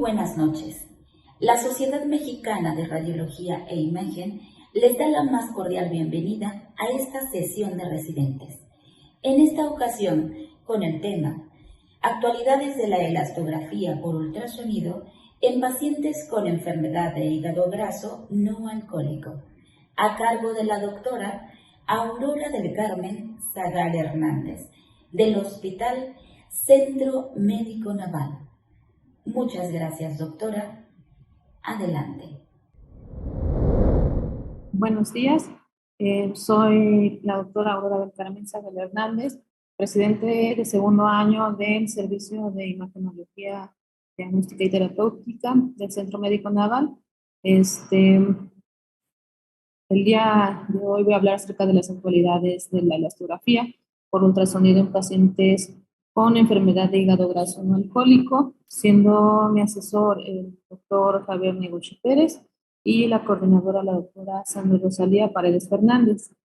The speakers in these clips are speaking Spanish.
buenas noches. La Sociedad Mexicana de Radiología e Imagen les da la más cordial bienvenida a esta sesión de residentes. En esta ocasión, con el tema Actualidades de la elastografía por ultrasonido en pacientes con enfermedad de hígado graso no alcohólico, a cargo de la doctora Aurora del Carmen Zagal Hernández, del Hospital Centro Médico Naval. Muchas gracias, doctora. Adelante. Buenos días. Soy la doctora Aurora del Carmen Zagal Hernández, presidente de segundo año del Servicio de Imagenología Diagnóstica y Terapéutica del Centro Médico Naval. El día de hoy voy a hablar acerca de las actualidades de la elastografía por ultrasonido en pacientes con enfermedad de hígado graso no alcohólico, siendo mi asesor el doctor Javier Negochi Pérez y la coordinadora la doctora Sandra Rosalía Paredes Fernández.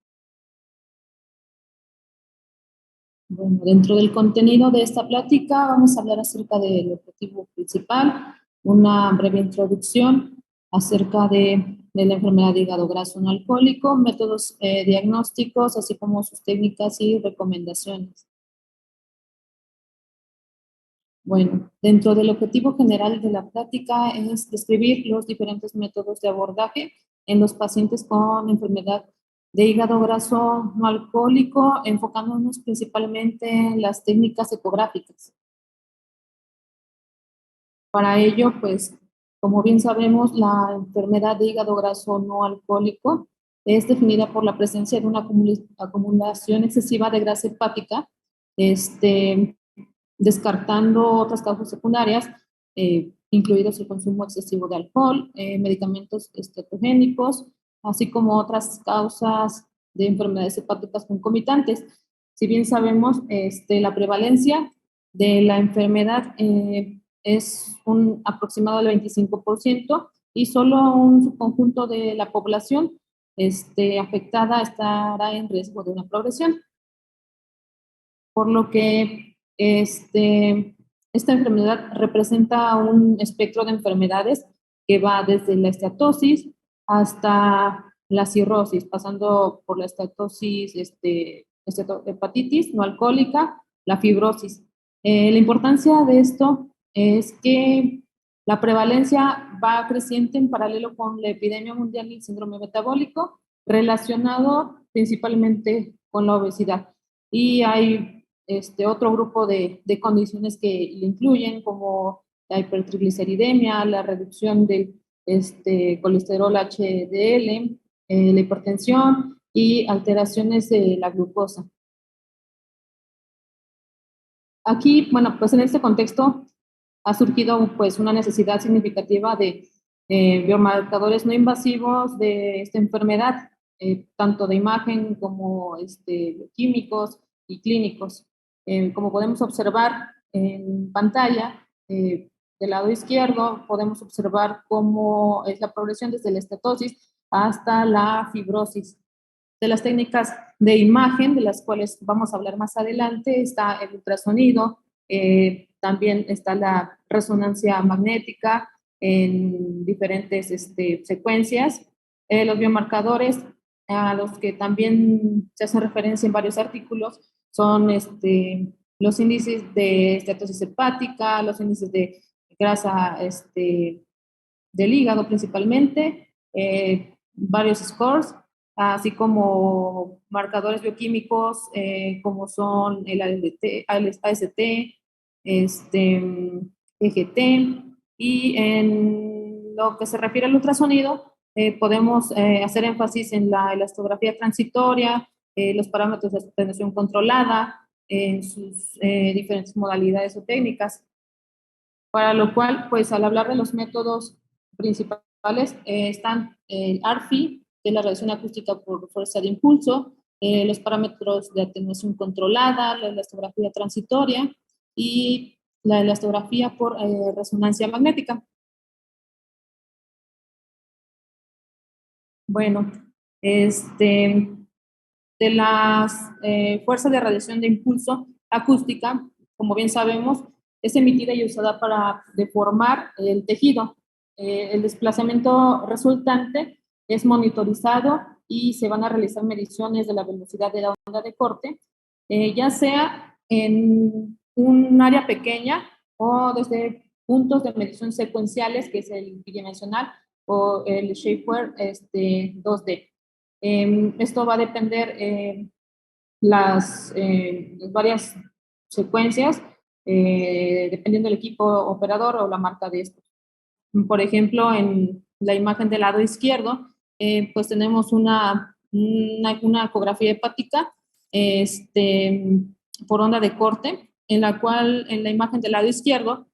Bueno, dentro del contenido de esta plática vamos a hablar acerca del objetivo principal, una breve introducción acerca de la enfermedad de hígado graso no alcohólico, métodos diagnósticos, así como sus técnicas y recomendaciones. Bueno, dentro del objetivo general de la plática es describir los diferentes métodos de abordaje en los pacientes con enfermedad de hígado graso no alcohólico, enfocándonos principalmente en las técnicas ecográficas. Para ello, pues, como bien sabemos, la enfermedad de hígado graso no alcohólico es definida por la presencia de una acumulación excesiva de grasa hepática, descartando otras causas secundarias, incluidos el consumo excesivo de alcohol, medicamentos estetogénicos, así como otras causas de enfermedades hepáticas concomitantes. Si bien sabemos, la prevalencia de la enfermedad es un aproximado del 25% y solo un subconjunto de la población afectada estará en riesgo de una progresión. Por lo que esta enfermedad representa un espectro de enfermedades que va desde la esteatosis hasta la cirrosis, pasando por la esteatosis, hepatitis no alcohólica, la fibrosis. La importancia de esto es que la prevalencia va creciente en paralelo con la epidemia mundial del síndrome metabólico, relacionado principalmente con la obesidad. Y hay otro grupo de condiciones que le incluyen, como la hipertrigliceridemia, la reducción del colesterol HDL, la hipertensión y alteraciones de la glucosa. Aquí, bueno, pues en este contexto ha surgido pues una necesidad significativa de biomarcadores no invasivos de esta enfermedad, tanto de imagen como químicos y clínicos. Como podemos observar en pantalla, del lado izquierdo podemos observar cómo es la progresión desde la estatosis hasta la fibrosis. De las técnicas de imagen, de las cuales vamos a hablar más adelante, está el ultrasonido, también está la resonancia magnética en diferentes secuencias. Los biomarcadores a los que también se hace referencia en varios artículos son los índices de esteatosis hepática, los índices de grasa del hígado principalmente, varios scores, así como marcadores bioquímicos como son el AST, EGT, y en lo que se refiere al ultrasonido, podemos hacer énfasis en la elastografía transitoria, los parámetros de tensión controlada, en sus diferentes modalidades o técnicas, para lo cual, pues al hablar de los métodos principales, están el ARFI, que es la radiación acústica por fuerza de impulso, los parámetros de atenuación controlada, la elastografía transitoria y la elastografía por resonancia magnética. Bueno, de las fuerzas de radiación de impulso acústica, como bien sabemos, es emitida y usada para deformar el tejido. El desplazamiento resultante es monitorizado y se van a realizar mediciones de la velocidad de la onda de corte, ya sea en un área pequeña o desde puntos de medición secuenciales, que es el bidimensional, o el Shapeware 2D. Esto va a depender las varias secuencias, dependiendo del equipo operador o la marca de estos. Por ejemplo, en la imagen del lado izquierdo, pues tenemos una ecografía hepática por onda de corte, en la cual en la imagen del lado izquierdo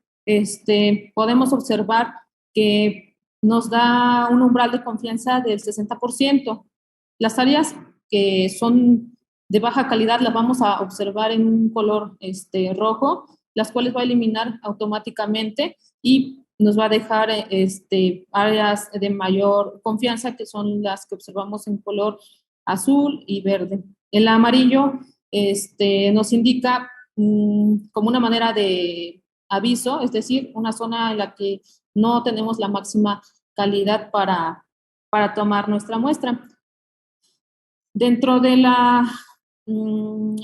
podemos observar que nos da un umbral de confianza del 60%. Las áreas que son de baja calidad las vamos a observar en un color rojo, las cuales va a eliminar automáticamente y nos va a dejar áreas de mayor confianza, que son las que observamos en color azul y verde. El amarillo nos indica como una manera de aviso, es decir, una zona en la que no tenemos la máxima calidad para tomar nuestra muestra. Dentro de la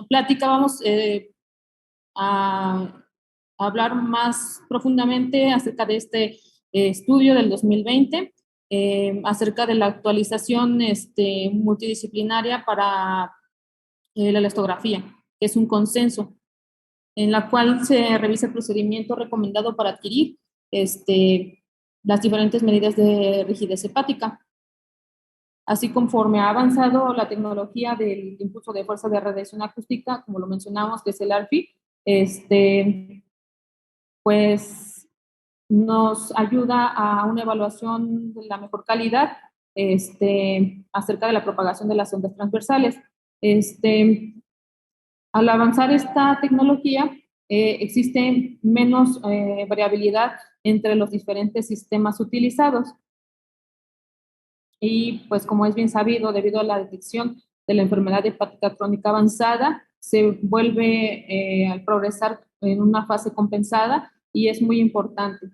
plática vamos a hablar más profundamente acerca de este estudio del 2020, acerca de la actualización multidisciplinaria para la elastografía, que es un consenso, en la cual se revisa el procedimiento recomendado para adquirir las diferentes medidas de rigidez hepática. Así, conforme ha avanzado la tecnología del impulso de fuerza de radiación acústica, como lo mencionamos, que es el ARFI, pues nos ayuda a una evaluación de la mejor calidad acerca de la propagación de las ondas transversales. Al avanzar esta tecnología, existe menos variabilidad entre los diferentes sistemas utilizados. Y pues como es bien sabido, debido a la detección de la enfermedad hepática crónica avanzada, se vuelve al progresar en una fase compensada y es muy importante.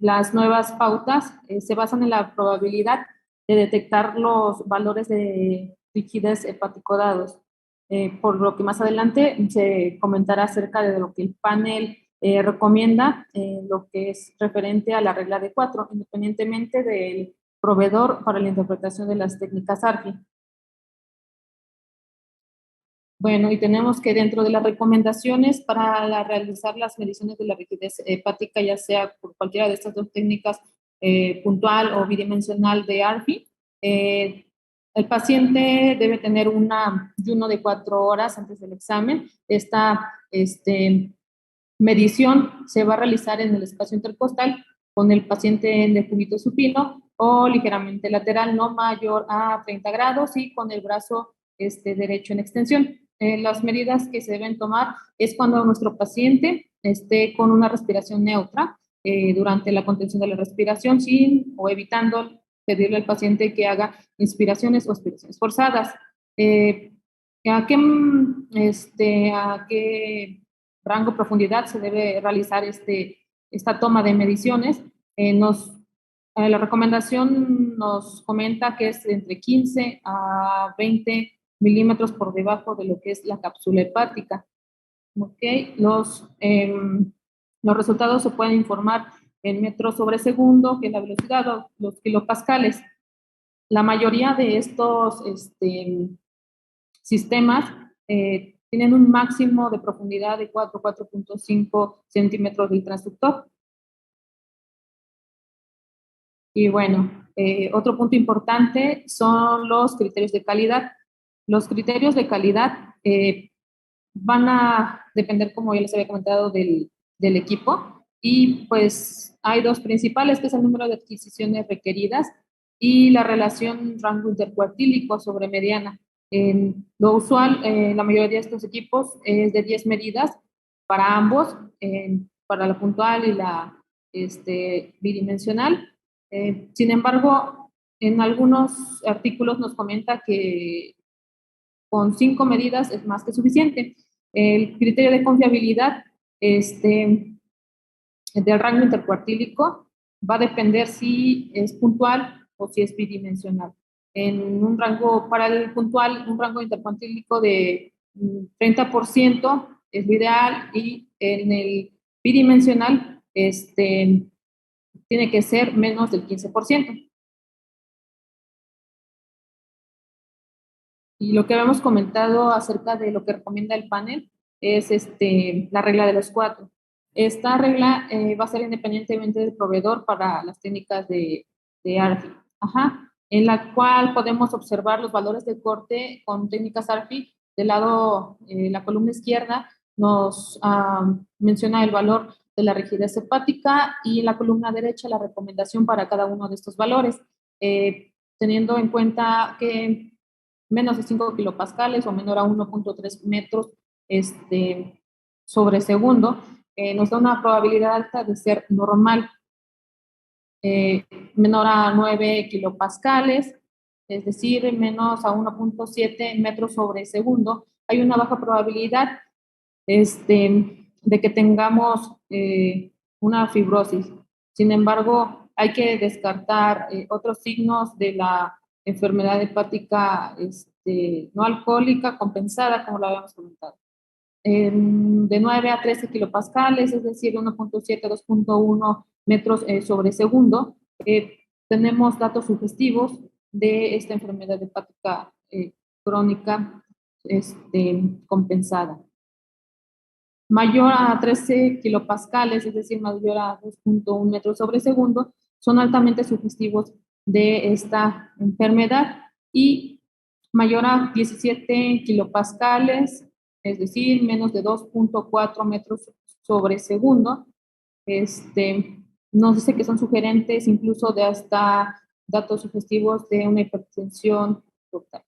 Las nuevas pautas se basan en la probabilidad de detectar los valores de rigidez hepático dados, por lo que más adelante se comentará acerca de lo que el panel recomienda, lo que es referente a la regla de 4, independientemente del proveedor para la interpretación de las técnicas ARFI. Bueno, y tenemos que dentro de las recomendaciones para realizar las mediciones de la rigidez hepática, ya sea por cualquiera de estas dos técnicas, puntual o bidimensional de ARFI, el paciente debe tener un ayuno de 4 horas antes del examen. Esta medición se va a realizar en el espacio intercostal con el paciente en decúbito supino o ligeramente lateral, no mayor a 30 grados y con el brazo derecho en extensión. Las medidas que se deben tomar es cuando nuestro paciente esté con una respiración neutra durante la contención de la respiración, sin o evitando pedirle al paciente que haga inspiraciones o expiraciones forzadas. ¿A qué rango profundidad se debe realizar esta toma de mediciones? La recomendación nos comenta que es entre 15 a 20 milímetros por debajo de lo que es la cápsula hepática. Okay. Los resultados se pueden informar en metros sobre segundo, que es la velocidad, o los kilopascales. La mayoría de estos sistemas tienen un máximo de profundidad de 4.5 centímetros del transductor. Y bueno, otro punto importante son los criterios de calidad. Los criterios de calidad van a depender, como ya les había comentado, del equipo. Y pues hay dos principales, que es el número de adquisiciones requeridas y la relación rango intercuartílico sobre mediana. Lo usual, la mayoría de estos equipos es de 10 medidas para ambos, para la puntual y la bidimensional. Sin embargo, en algunos artículos nos comenta que con 5 medidas es más que suficiente. El criterio de confiabilidad del rango intercuartílico va a depender si es puntual o si es bidimensional. En un rango, para el puntual, un rango intercuartílico de 30% es lo ideal, y en el bidimensional tiene que ser menos del 15%. Y lo que habíamos comentado acerca de lo que recomienda el panel es la regla de los 4. Esta regla va a ser independientemente del proveedor para las técnicas de ARFI, en la cual podemos observar los valores de corte con técnicas ARFI. Del lado, la columna izquierda nos menciona el valor de la rigidez hepática, y en la columna derecha la recomendación para cada uno de estos valores, teniendo en cuenta que menos de 5 kilopascales o menor a 1.3 metros sobre segundo, nos da una probabilidad alta de ser normal. Menor a 9 kilopascales, es decir, menos a 1.7 metros sobre segundo, hay una baja probabilidad de que tengamos una fibrosis. Sin embargo, hay que descartar otros signos de la enfermedad hepática no alcohólica compensada, como lo habíamos comentado. De 9 a 13 kilopascales, es decir, 1.7 a 2.1 metros sobre segundo, tenemos datos sugestivos de esta enfermedad hepática crónica compensada. Mayor a 13 kilopascales, es decir, mayor a 2.1 metros sobre segundo, son altamente sugestivos de esta enfermedad, y mayor a 17 kilopascales, es decir, menos de 2.4 metros sobre segundo, nos dice que son sugerentes incluso de hasta datos sugestivos de una hipertensión total.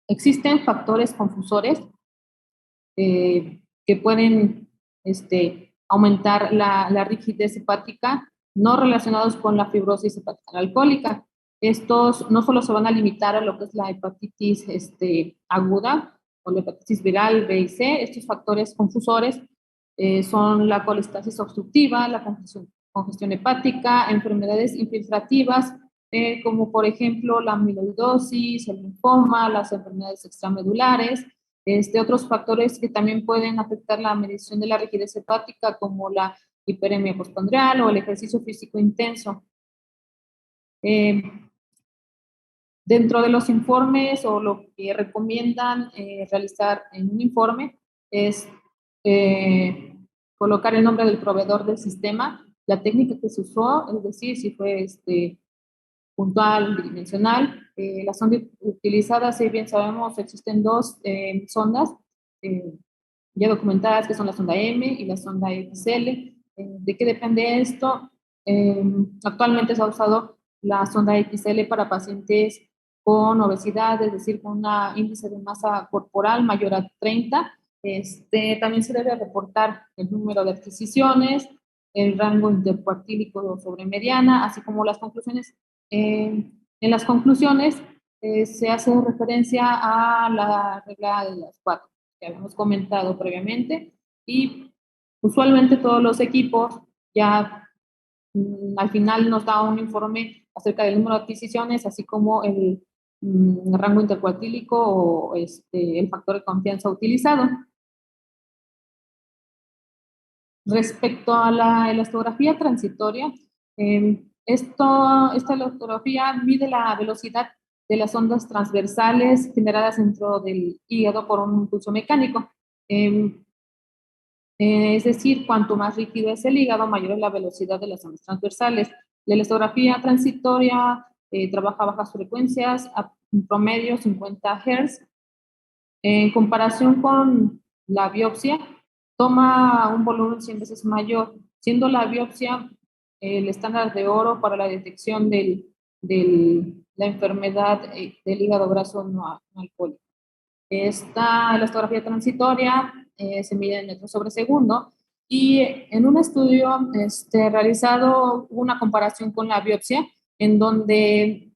Existen factores confusores que pueden aumentar la rigidez hepática, no relacionados con la fibrosis hepática alcohólica. Estos no solo se van a limitar a lo que es la hepatitis aguda o la hepatitis viral B y C. Estos factores confusores son la colestasis obstructiva, la congestión hepática, enfermedades infiltrativas, como por ejemplo la amiloidosis, el linfoma, las enfermedades extramedulares. Otros factores que también pueden afectar la medición de la rigidez hepática, como la hiperemia postprandial o el ejercicio físico intenso. Dentro de los informes, o lo que recomiendan realizar en un informe, es colocar el nombre del proveedor del sistema, la técnica que se usó, es decir, si fue puntual, bidimensional. La sonda utilizada, si bien sabemos, existen dos sondas ya documentadas, que son la sonda M y la sonda XL. ¿De qué depende esto? Actualmente se ha usado la sonda XL para pacientes con obesidad, es decir, con un índice de masa corporal mayor a 30. También se debe reportar el número de adquisiciones, el rango intercuartílico sobre mediana, así como las conclusiones. En las conclusiones se hace referencia a la regla de las 4 que habíamos comentado previamente, y usualmente todos los equipos ya al final nos da un informe acerca del número de adquisiciones, así como el rango intercuartílico o el factor de confianza utilizado. Respecto a la elastografía transitoria, esta elastografía mide la velocidad de las ondas transversales generadas dentro del hígado por un impulso mecánico. Es decir, cuanto más rígido es el hígado, mayor es la velocidad de las ondas transversales. La elastografía transitoria trabaja a bajas frecuencias, a promedio 50 Hz. En comparación con la biopsia, toma un volumen 100 veces mayor, siendo la biopsia el estándar de oro para la detección de la enfermedad del hígado graso no alcohólico. Esta elastografía transitoria se mide en metros sobre segundo, y en un estudio realizado una comparación con la biopsia, en donde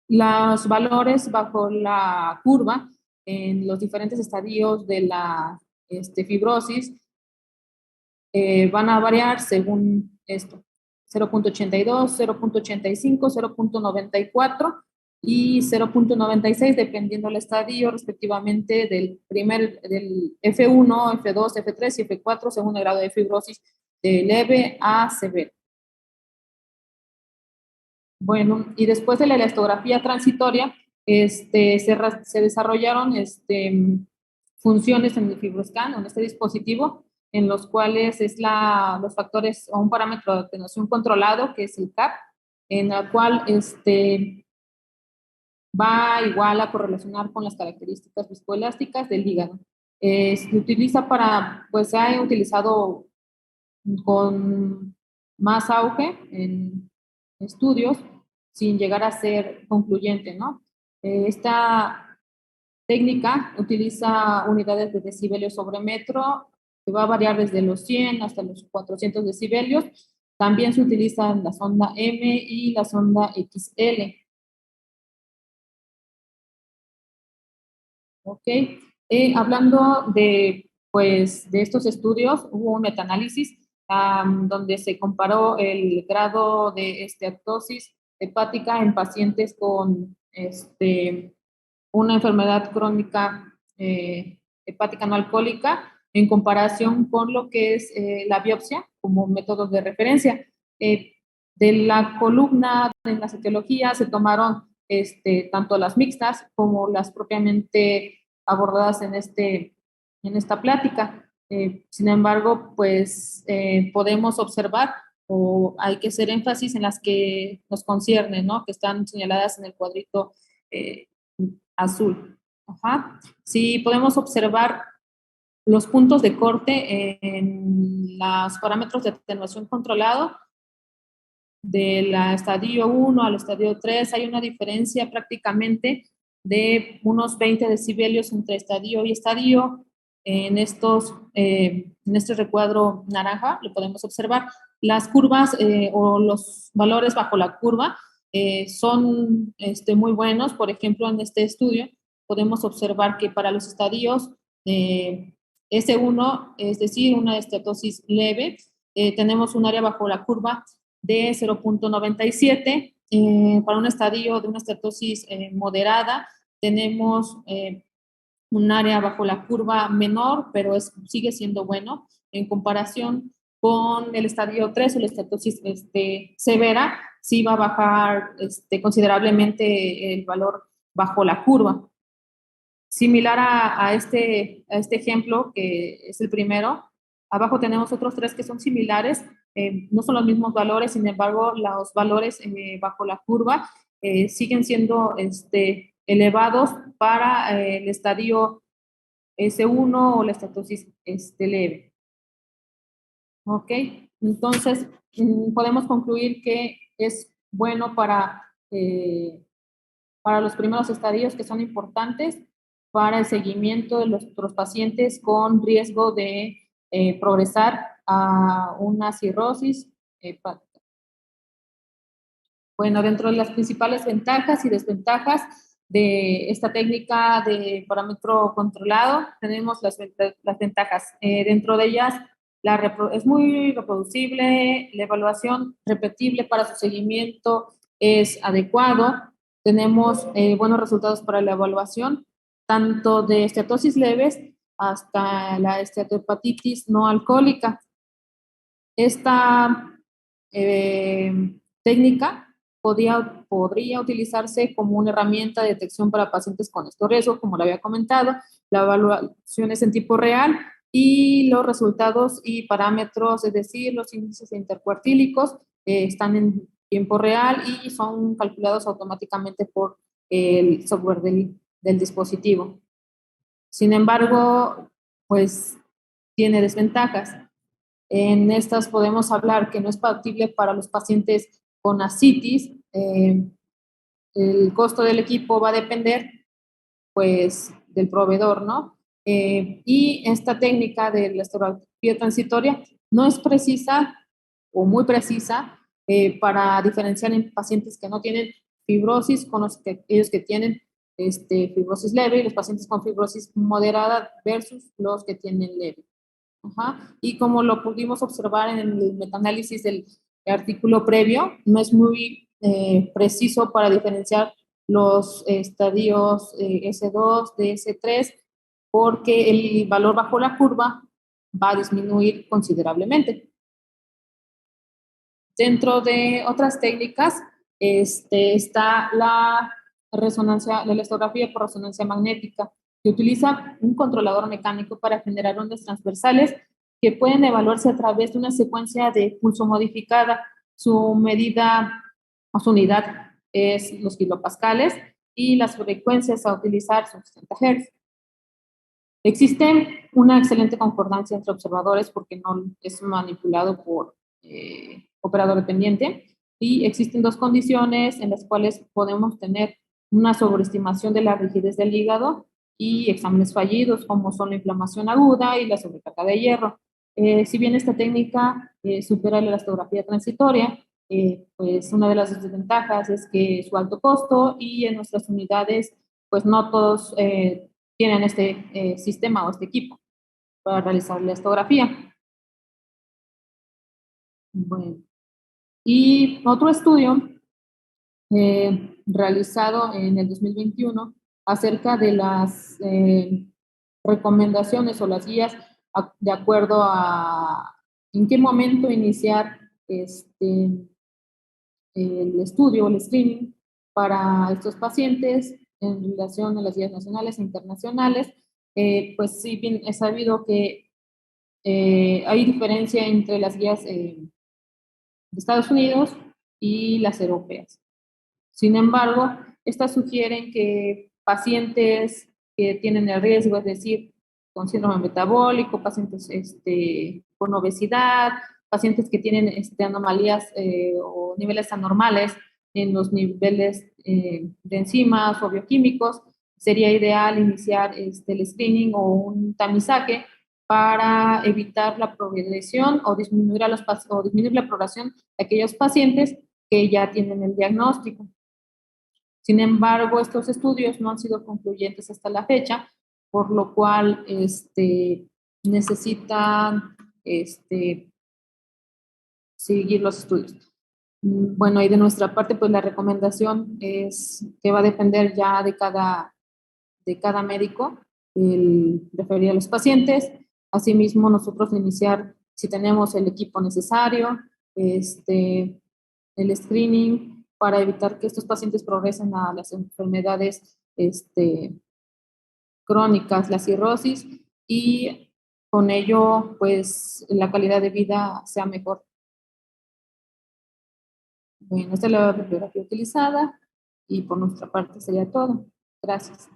los valores bajo la curva en los diferentes estadios de la fibrosis, van a variar según esto: 0.82, 0.85, 0.94 y 0.96, dependiendo del estadio respectivamente del F1, F2, F3 y F4, según el grado de fibrosis de leve a severo. Bueno, y después de la elastografía transitoria, se desarrollaron funciones en el FibroScan, en este dispositivo, en los cuales los factores o un parámetro de atenuación controlado, que es el CAP, en la cual va igual a correlacionar con las características viscoelásticas del hígado. Se utiliza se ha utilizado con más auge en estudios, sin llegar a ser concluyente, ¿no? Esta técnica utiliza unidades de decibelios sobre metro, que va a variar desde los 100 hasta los 400 decibelios. También se utilizan la sonda M y la sonda XL. Ok. Hablando de estos estudios, hubo un metaanálisis donde se comparó el grado de esteatosis hepática en pacientes con una enfermedad crónica hepática no alcohólica, en comparación con lo que es la biopsia como método de referencia. De la columna en las etiologías se tomaron tanto las mixtas como las propiamente abordadas en esta plática. Sin embargo, podemos observar, o hay que hacer énfasis en las que nos conciernen, ¿no? Que están señaladas en el cuadrito azul. Ajá. Sí, podemos observar los puntos de corte en los parámetros de atenuación controlado. Del estadio 1 al estadio 3 hay una diferencia prácticamente de unos 20 decibelios entre estadio y estadio. En este recuadro naranja lo podemos observar. Las curvas o los valores bajo la curva son muy buenos. Por ejemplo, en este estudio podemos observar que para los estadios S1, es decir, una estatosis leve, tenemos un área bajo la curva de 0.97. Para un estadio de una estatosis moderada tenemos un área bajo la curva menor, pero sigue siendo bueno en comparación con el estadio 3 o la estatosis severa. Sí va a bajar considerablemente el valor bajo la curva. Similar a este ejemplo, que es el primero, abajo tenemos otros tres que son similares. No son los mismos valores, sin embargo, los valores bajo la curva siguen siendo elevados para el estadio S1 o la estatosis leve. Ok, entonces podemos concluir que es bueno para los primeros estadios, que son importantes para el seguimiento de los pacientes con riesgo de progresar a una cirrosis hepática. Bueno, dentro de las principales ventajas y desventajas de esta técnica de parámetro controlado, tenemos las ventajas. Dentro de ellas, es muy reproducible, la evaluación repetible para su seguimiento es adecuado, tenemos buenos resultados para la evaluación, tanto de esteatosis leves hasta la esteatohepatitis no alcohólica. Esta técnica podría utilizarse como una herramienta de detección para pacientes con estos riesgos, como lo había comentado. La evaluación es en tiempo real y los resultados y parámetros, es decir, los índices intercuartílicos, están en tiempo real y son calculados automáticamente por el software del dispositivo. Sin embargo, tiene desventajas. En estas podemos hablar que no es factible para los pacientes con ascitis. El costo del equipo va a depender, del proveedor, ¿no? Y esta técnica de la elastografía transitoria no es precisa o muy precisa para diferenciar en pacientes que no tienen fibrosis con aquellos que tienen fibrosis leve y los pacientes con fibrosis moderada versus los que tienen leve. Ajá. Y como lo pudimos observar en el metaanálisis del artículo previo, no es muy preciso para diferenciar los estadios S2 de S3 porque el valor bajo la curva va a disminuir considerablemente. Dentro de otras técnicas está la resonancia, la elastografía por resonancia magnética, que utiliza un controlador mecánico para generar ondas transversales que pueden evaluarse a través de una secuencia de pulso modificada. Su medida o su unidad es los kilopascales y las frecuencias a utilizar son 60 Hz. Existe una excelente concordancia entre observadores porque no es manipulado por operador dependiente y existen dos condiciones en las cuales podemos tener una sobreestimación de la rigidez del hígado y exámenes fallidos como son la inflamación aguda y la sobrecarga de hierro. Si bien esta técnica supera la elastografía transitoria, pues una de las desventajas es que su alto costo y en nuestras unidades pues no todos tienen este sistema o este equipo para realizar la elastografía. Bueno, y otro estudio realizado en el 2021 acerca de las recomendaciones o las guías de acuerdo a en qué momento iniciar el estudio, el screening para estos pacientes en relación a las guías nacionales e internacionales. Pues sí, bien, he sabido que hay diferencia entre las guías de Estados Unidos y las europeas. Sin embargo, estas sugieren que pacientes que tienen el riesgo, es decir, con síndrome metabólico, pacientes con obesidad, pacientes que tienen anomalías o niveles anormales en los niveles de enzimas o bioquímicos, sería ideal iniciar el screening o un tamizaje para evitar la progresión o disminuir la progresión de aquellos pacientes que ya tienen el diagnóstico. Sin embargo, estos estudios no han sido concluyentes hasta la fecha, por lo cual necesitan seguir los estudios. Bueno, y de nuestra parte, pues la recomendación es que va a depender ya de cada médico el referir a los pacientes. Asimismo, nosotros iniciar, si tenemos el equipo necesario, el screening para evitar que estos pacientes progresen a las enfermedades crónicas, la cirrosis, y con ello, pues, la calidad de vida sea mejor. Bueno, esta es la bibliografía utilizada y por nuestra parte sería todo. Gracias.